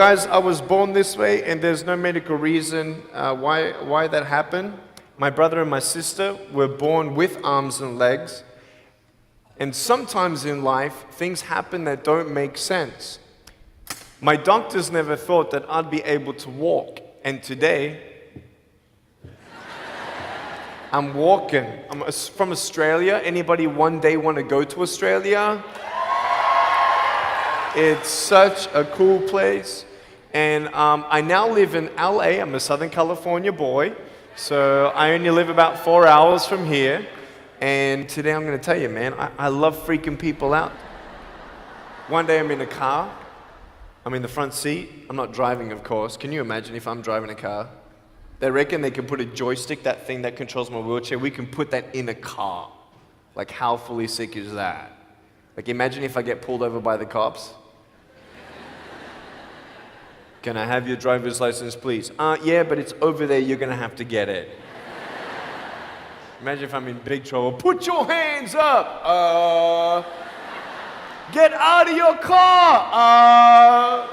guys, I was born this way, and there's no medical reason why that happened. My brother and my sister were born with arms and legs. And sometimes in life, things happen that don't make sense. My doctors never thought that I'd be able to walk. And today, I'm walking. I'm from Australia. Anybody one day want to go to Australia? It's such a cool place. And I now live in LA. I'm a Southern California boy. So I only live about 4 hours from here. And today I'm going to tell you, man, I love freaking people out. One day I'm in a car. I'm in the front seat. I'm not driving, of course. Can you imagine if I'm driving a car? They reckon they can put a joystick, that thing that controls my wheelchair, we can put that in a car. Like, how fully sick is that? Like, imagine if I get pulled over by the cops. Can I have your driver's license, please? Yeah, but it's over there. You're going to have to get it. Imagine if I'm in big trouble. Put your hands up. Get out of your car.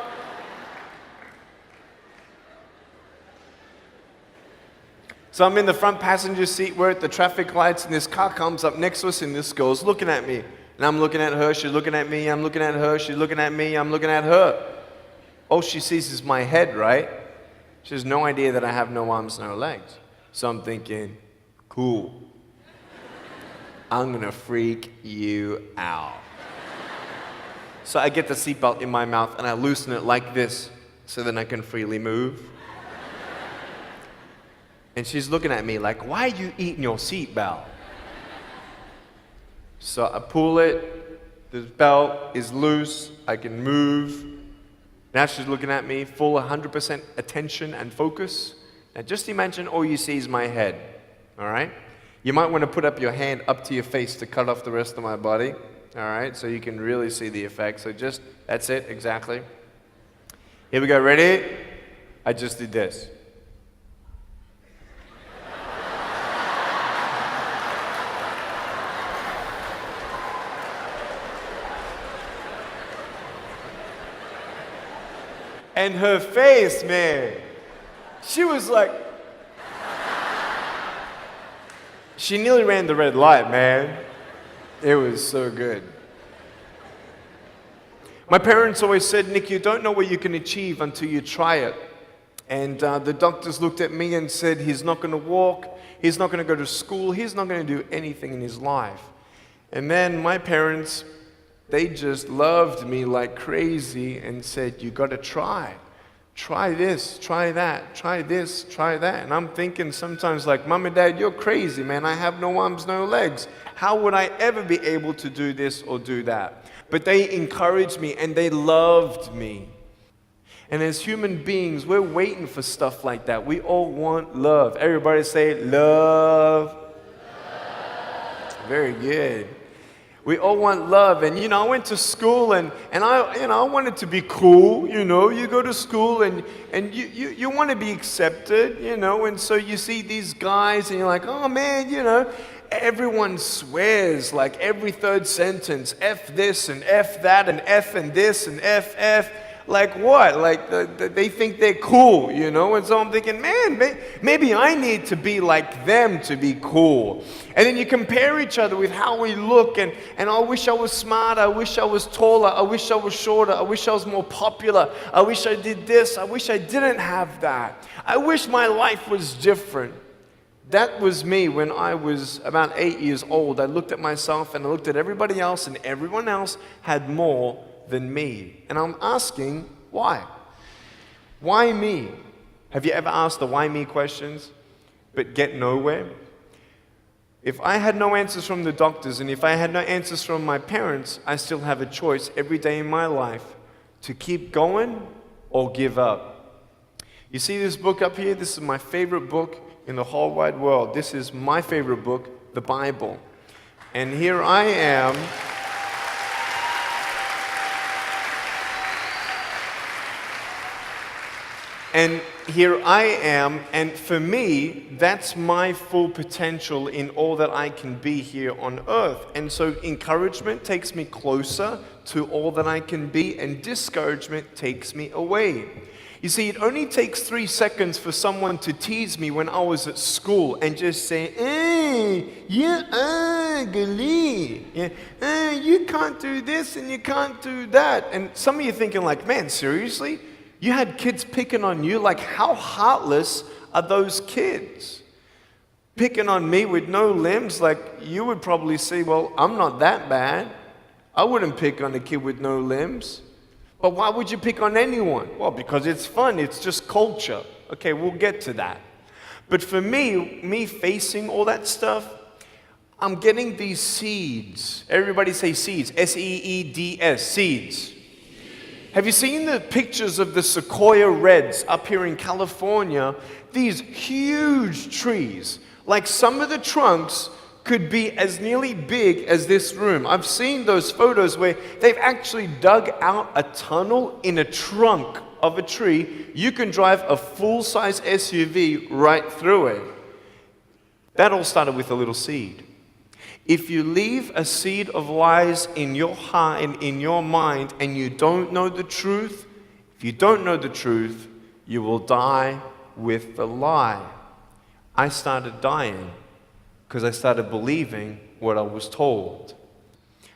So I'm in the front passenger seat. We're at the traffic lights, and this car comes up next to us, and this girl's looking at me. And I'm looking at her. She's looking at me. I'm looking at her. She's looking at me. I'm looking at her. All she sees is my head, right? She has no idea that I have no arms, no legs. So I'm thinking, cool. I'm gonna freak you out. So I get the seatbelt in my mouth and I loosen it like this so then I can freely move. And she's looking at me like, why are you eating your seatbelt? So I pull it, the belt is loose, I can move. Now she's looking at me, full 100% attention and focus. Now just imagine all you see is my head, all right? You might want to put up your hand up to your face to cut off the rest of my body, all right? So you can really see the effect. So just, that's it, exactly. Here we go, ready? I just did this. And her face, man, she was like, she nearly ran the red light, man. It was so good. My parents always said, Nick, you don't know what you can achieve until you try it. And the doctors looked at me and said, he's not going to walk, he's not going to go to school, he's not going to do anything in his life. And then my parents, they just loved me like crazy and said, you got to try. Try this, try that, try this, try that. And I'm thinking sometimes like, Mom and Dad, you're crazy, man. I have no arms, no legs. How would I ever be able to do this or do that? But they encouraged me and they loved me. And as human beings, we're waiting for stuff like that. We all want love. Everybody say, love. Very good. We all want love. And, I went to school and I wanted to be cool, You go to school and you want to be accepted, And so you see these guys and you're like, oh, man, everyone swears like every third sentence, F this and F that and F and this and F. Like what? Like they think they're cool, And so I'm thinking, man, maybe I need to be like them to be cool. And then you compare each other with how we look, and I wish I was smarter, I wish I was taller, I wish I was shorter, I wish I was more popular, I wish I did this, I wish I didn't have that. I wish my life was different. That was me when I was about 8 years old. I looked at myself and I looked at everybody else, and everyone else had more than me. And I'm asking, why? Why me? Have you ever asked the why me questions, but get nowhere? If I had no answers from the doctors, and if I had no answers from my parents, I still have a choice every day in my life to keep going or give up. You see this book up here? This is my favorite book in the whole wide world. This is my favorite book, the Bible. And here I am. And here I am, and for me, that's my full potential in all that I can be here on earth. And so encouragement takes me closer to all that I can be, and discouragement takes me away. You see, it only takes 3 seconds for someone to tease me when I was at school and just say, you're ugly. Yeah, you can't do this and you can't do that. And some of you thinking like, man, seriously? You had kids picking on you? Like, how heartless are those kids? Picking on me with no limbs, like you would probably say, well, I'm not that bad. I wouldn't pick on a kid with no limbs. But why would you pick on anyone? Well, because it's fun. It's just culture. Okay, we'll get to that. But for me facing all that stuff, I'm getting these seeds. Everybody say seeds. S-E-E-D-S, seeds. Have you seen the pictures of the sequoia reds up here in California? These huge trees. Like some of the trunks could be as nearly big as this room. I've seen those photos where they've actually dug out a tunnel in a trunk of a tree. You can drive a full-size SUV right through it. That all started with a little seed. If you leave a seed of lies in your heart and in your mind and you don't know the truth, if you don't know the truth, you will die with the lie. I started dying because I started believing what I was told.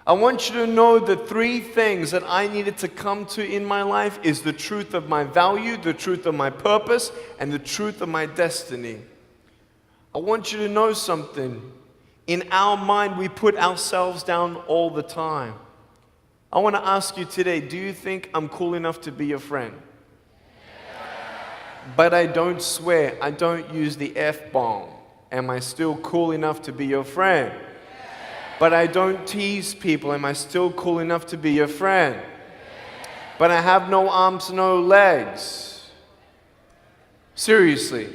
I want you to know the 3 things that I needed to come to in my life is the truth of my value, the truth of my purpose, and the truth of my destiny. I want you to know something. In our mind, we put ourselves down all the time. I want to ask you today, do you think I'm cool enough to be your friend? But I don't swear. I don't use the F-bomb. Am I still cool enough to be your friend? But I don't tease people. Am I still cool enough to be your friend? But I have no arms, no legs. Seriously.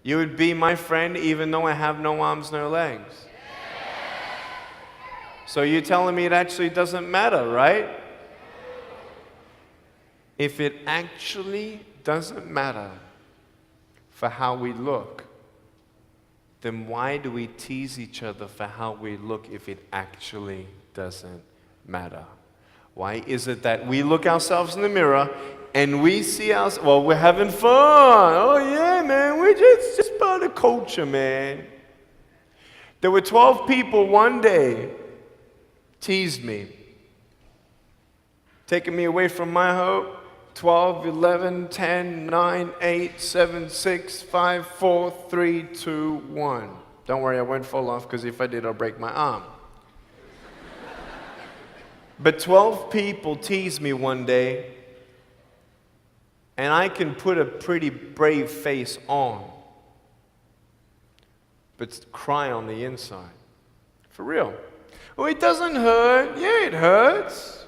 You would be my friend even though I have no arms, no legs. So you're telling me it actually doesn't matter, right? If it actually doesn't matter for how we look, then why do we tease each other for how we look if it actually doesn't matter? Why is it that we look ourselves in the mirror and we see ourselves, well, we're having fun. Oh yeah, man, we're just part of culture, man. There were 12 people one day teased me, taking me away from my hope. 12, 11, 10, 9, 8, 7, 6, 5, 4, 3, 2, 1. Don't worry, I won't fall off because if I did, I'll break my arm. But 12 people teased me one day, and I can put a pretty brave face on, but cry on the inside. For real. Oh, it doesn't hurt. Yeah, it hurts.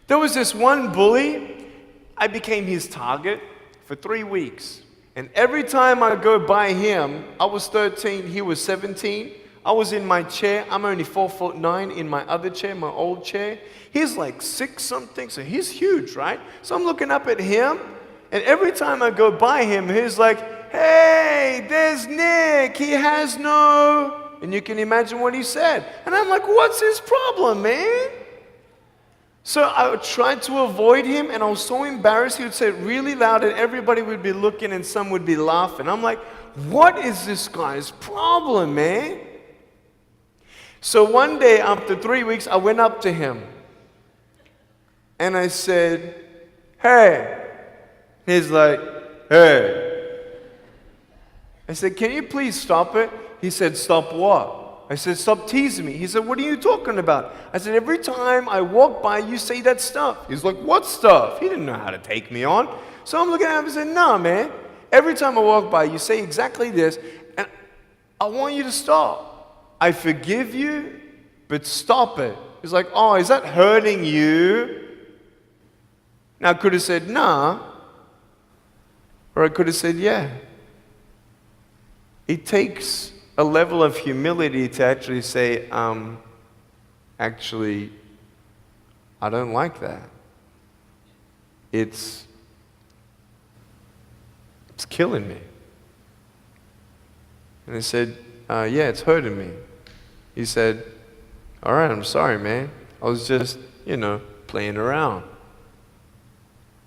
There was this one bully. I became his target for 3 weeks. And every time I go by him, I was 13, he was 17. I was in my chair. I'm only 4'9" in my other chair, my old chair. He's like 6 something, so he's huge, right? So I'm looking up at him, and every time I go by him, he's like, hey, there's Nick. He has no... And you can imagine what he said. And I'm like, what's his problem, man? So I tried to avoid him, and I was so embarrassed. He would say it really loud, and everybody would be looking, and some would be laughing. I'm like, what is this guy's problem, man? So one day, after 3 weeks, I went up to him, and I said, hey. He's like, hey. I said, can you please stop it? He said, stop what? I said, stop teasing me. He said, what are you talking about? I said, every time I walk by, you say that stuff. He's like, what stuff? He didn't know how to take me on. So I'm looking at him and said, nah, man. Every time I walk by, you say exactly this, and I want you to stop. I forgive you, but stop it. He's like, oh, is that hurting you? Now, I could have said, nah. Or I could have said, yeah. It takes a level of humility to actually say, actually, I don't like that. It's killing me. And I said, yeah, it's hurting me. He said, all right, I'm sorry, man. I was just, playing around.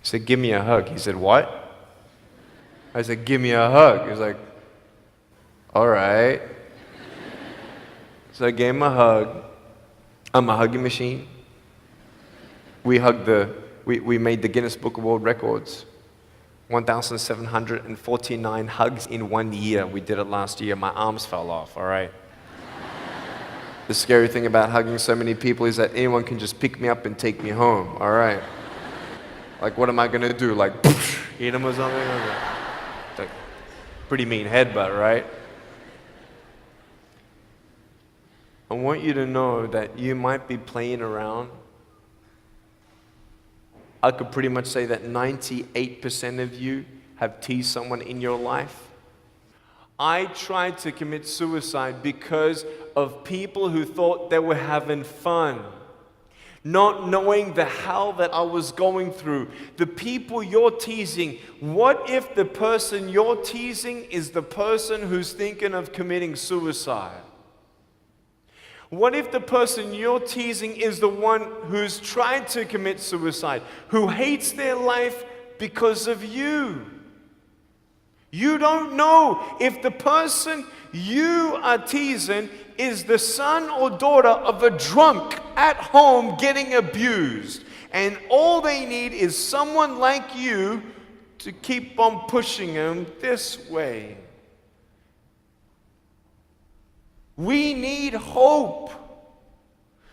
He said, give me a hug. He said, what? I said, give me a hug. He was like, all right. So I gave him a hug. I'm a hugging machine. We made the Guinness Book of World Records. 1,749 hugs in 1 year. We did it last year. My arms fell off, all right? The scary thing about hugging so many people is that anyone can just pick me up and take me home, all right? Like, what am I gonna do? Like, eat them or something? It's like, pretty mean headbutt, right? I want you to know that you might be playing around. I could pretty much say that 98% of you have teased someone in your life. I tried to commit suicide because of people who thought they were having fun, not knowing the hell that I was going through. The people you're teasing, what if the person you're teasing is the person who's thinking of committing suicide? What if the person you're teasing is the one who's tried to commit suicide, who hates their life because of you? You don't know if the person you are teasing is the son or daughter of a drunk at home getting abused. And all they need is someone like you to keep on pushing them this way. We need hope.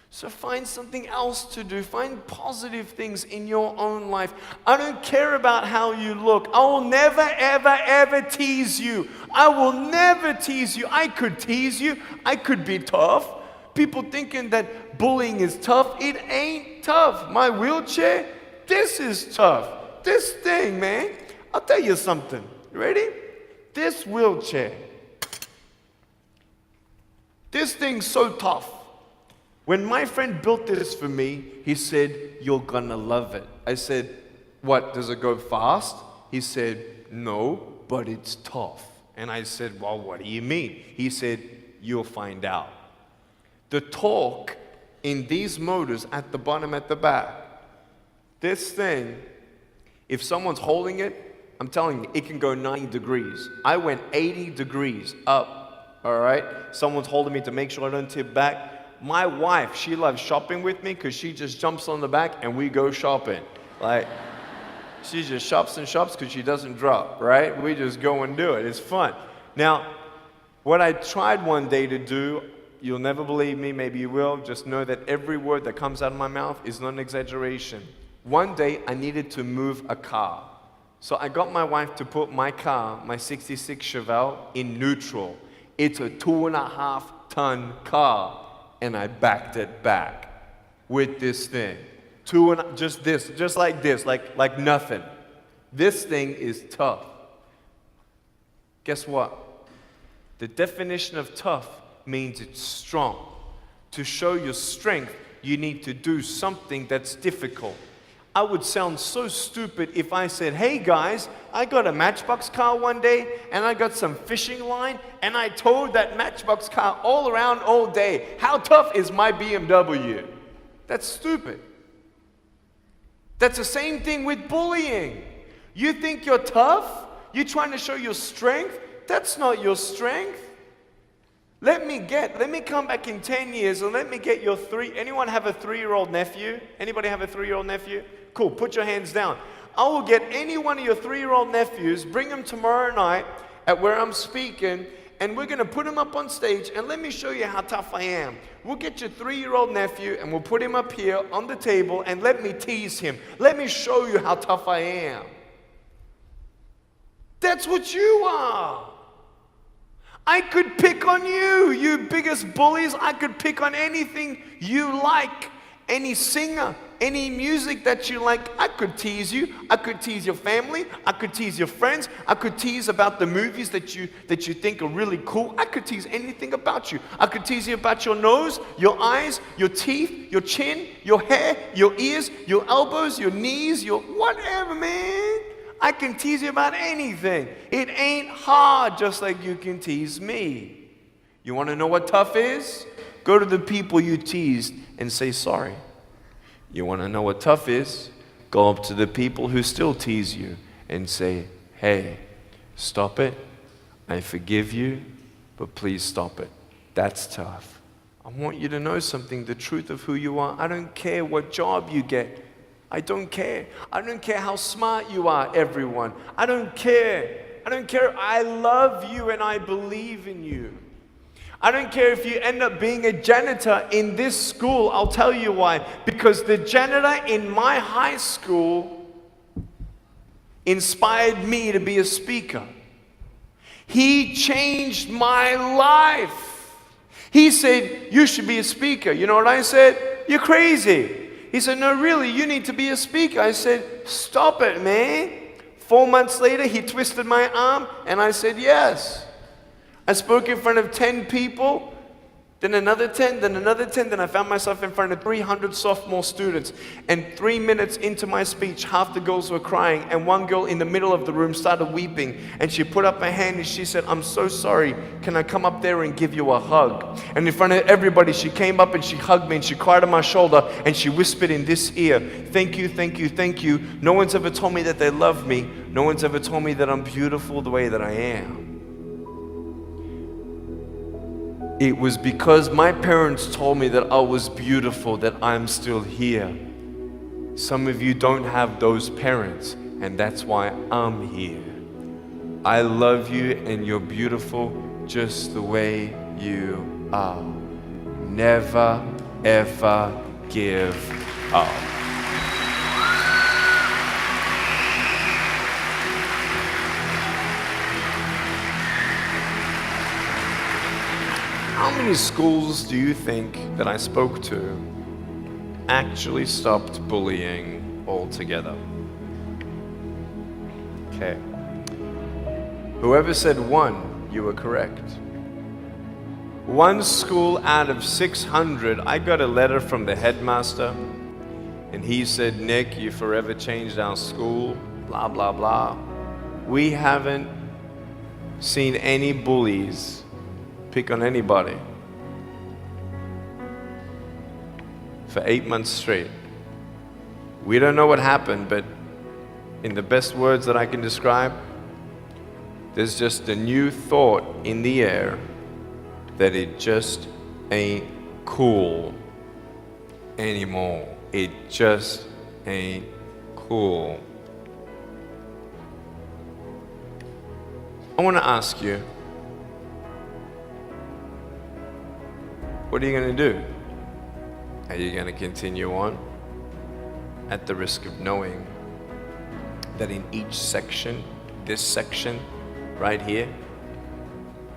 So find something else to do. Find positive things in your own life. I don't care about how you look. I will never, ever, ever tease you. I will never tease you. I could tease you. I could be tough. People thinking that bullying is tough. It ain't tough. My wheelchair, this is tough. This thing, man. I'll tell you something. You ready? This wheelchair. This thing's so tough. When my friend built this for me, he said, you're gonna love it. I said, what, does it go fast? He said, no, but it's tough. And I said, well, what do you mean? He said, you'll find out. The torque in these motors at the bottom, at the back, this thing, if someone's holding it, I'm telling you, it can go 90 degrees. I went 80 degrees up, all right? Someone's holding me to make sure I don't tip back. My wife, she loves shopping with me because she just jumps on the back and we go shopping. Like, she just shops and shops because she doesn't drop, right? We just go and do it. It's fun. Now, what I tried one day to do, you'll never believe me, maybe you will, just know that every word that comes out of my mouth is not an exaggeration. One day, I needed to move a car. So I got my wife to put my car, my 66 Chevelle, in neutral. It's a 2.5-ton car. And I backed it back with this thing. Just like this, like nothing. This thing is tough. Guess what? The definition of tough means it's strong. To show your strength, you need to do something that's difficult. I would sound so stupid if I said, hey guys, I got a Matchbox car one day and I got some fishing line and I towed that Matchbox car all around all day. How tough is my BMW? That's stupid. That's the same thing with bullying. You think you're tough? You're trying to show your strength? That's not your strength. Let me come back in 10 years and let me get your anyone have a 3-year-old nephew? Anybody have a 3-year-old nephew? Cool, put your hands down. I will get any one of your 3-year-old nephews, bring them tomorrow night at where I'm speaking, and we're going to put him up on stage, and let me show you how tough I am. We'll get your 3-year-old nephew, and we'll put him up here on the table, and let me tease him. Let me show you how tough I am. That's what you are. I could pick on you, you biggest bullies. I could pick on anything you like. Any singer, any music that you like, I could tease you. I could tease your family. I could tease your friends. I could tease about the movies that you think are really cool. I could tease anything about you. I could tease you about your nose, your eyes, your teeth, your chin, your hair, your ears, your elbows, your knees, your whatever, man. I can tease you about anything. It ain't hard, just like you can tease me. You want to know what tough is? Go to the people you teased and say sorry. You want to know what tough is? Go up to the people who still tease you and say, hey, stop it. I forgive you, but please stop it. That's tough. I want you to know something, the truth of who you are. I don't care what job you get. I don't care. I don't care how smart you are, everyone. I don't care. I don't care. I love you and I believe in you. I don't care if you end up being a janitor in this school. I'll tell you why. Because the janitor in my high school inspired me to be a speaker. He changed my life. He said, you should be a speaker. You know what I said? You're crazy. He said, no, really, you need to be a speaker. I said, stop it, man. 4 months later, he twisted my arm, and I said, yes. I spoke in front of 10 people, then another 10, then another 10, then I found myself in front of 300 sophomore students. And 3 minutes into my speech, half the girls were crying, and one girl in the middle of the room started weeping, and she put up her hand and she said, I'm so sorry, can I come up there and give you a hug? And in front of everybody, she came up and she hugged me and she cried on my shoulder and she whispered in this ear, thank you, thank you, thank you. No one's ever told me that they love me. No one's ever told me that I'm beautiful the way that I am. It was because my parents told me that I was beautiful that I'm still here. Some of you don't have those parents, and that's why I'm here. I love you, and you're beautiful just the way you are. Never, ever give up. How many schools do you think that I spoke to actually stopped bullying altogether? Okay. Whoever said one, you were correct. One school out of 600, I got a letter from the headmaster, and he said, Nick, you forever changed our school, blah, blah, blah. We haven't seen any bullies pick on anybody for 8 months straight. We don't know what happened, but in the best words that I can describe, there's just a new thought in the air that it just ain't cool anymore. It just ain't cool. I want to ask you, what are you going to do? Are you going to continue on at the risk of knowing that in each section, this section right here,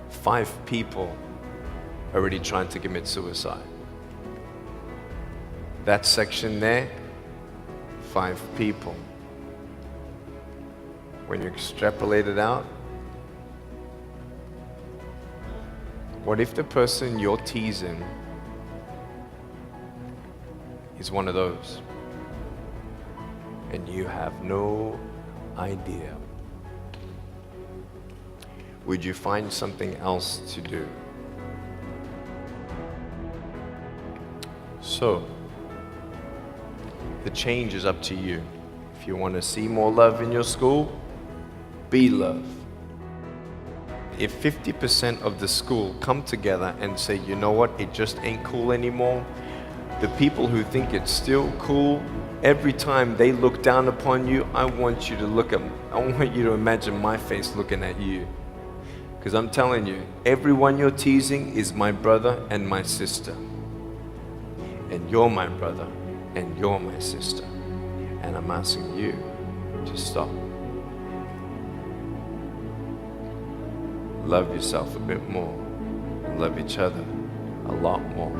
5 people already trying to commit suicide? That section there, 5 people. When you extrapolate it out, what if the person you're teasing is one of those and you have no idea? Would you find something else to do? So, the change is up to you. If you want to see more love in your school, be love. If 50% of the school come together and say, you know what, it just ain't cool anymore, the people who think it's still cool, every time they look down upon you, I want you to imagine my face looking at you. Because I'm telling you, everyone you're teasing is my brother and my sister. And you're my brother and you're my sister. And I'm asking you to stop. Love yourself a bit more. Love each other a lot more.